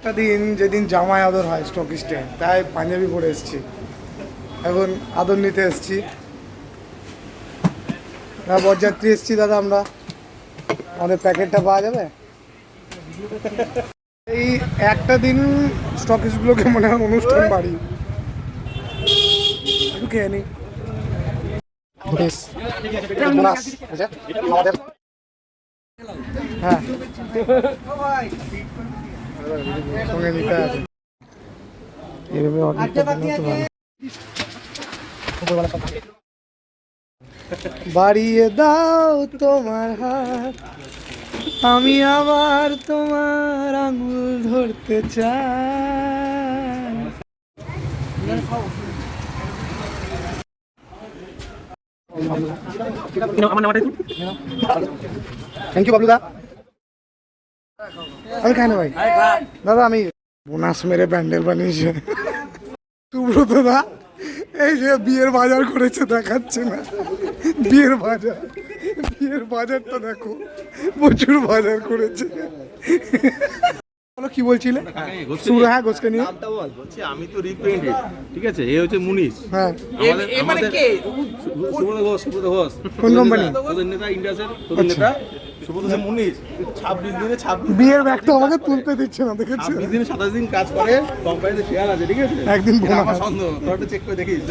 একটা দিন যেদিন জামাই আদর হয় স্টকিস্টে, তাই পাঞ্জাবি পরে এসেছি। এখন আদর নিতে এসেছি। বরযাত্রী এসেছি দাদা আমরা। আমাদের প্যাকেটটা পাওয়া যাবে? এই একটা দিন স্টকিস্টগুলোকে মনে হয় অনুষ্ঠান বাড়ি। একটু খেয়ে নি। আমাদের হ্যাঁ সঙ্গে নিতে আছে। এভাবে অর্ডারটা দিলে তো ভালো। বাড়িয়ে দাও তোমার হাত, আমি আবার তোমার আঙুল ধরতে চাই। থ্যাংক ইউ বাবলুদা। আমি খাই না ভাই। দাদা আমি বোনাস মেরে প্যান্ডেল বানিয়েছে সুব্রত দা। এই যে বিয়ের বাজার করেছে দেখাচ্ছে না। বিয়ের বাজারটা দেখো, প্রচুর বাজার করেছে। বলো কি বলছিলে? হ্যাঁ গোসকে নিয়ে আমি তো রিপ্রেজেন্টেটিভ, ঠিক আছে? এ হচ্ছে মুনিশ। হ্যাঁ মানে কে? সুব্রত ঘোষ। কোন কোম্পানি? তোদের নেতা ইন্ডাসের, তোদের নেতা সুব্রত মুনিশ 26 দিনে 26 বিয়ের ব্যাগটা আমাকে তুলতে দিচ্ছে না, দেখেছো? 26 দিনে 27 দিন কাজ করে, কোম্পানিতে শেয়ার আছে, ঠিক আছে? একদিন আমার সন্দেহ, তোর চেক করে দেখিস।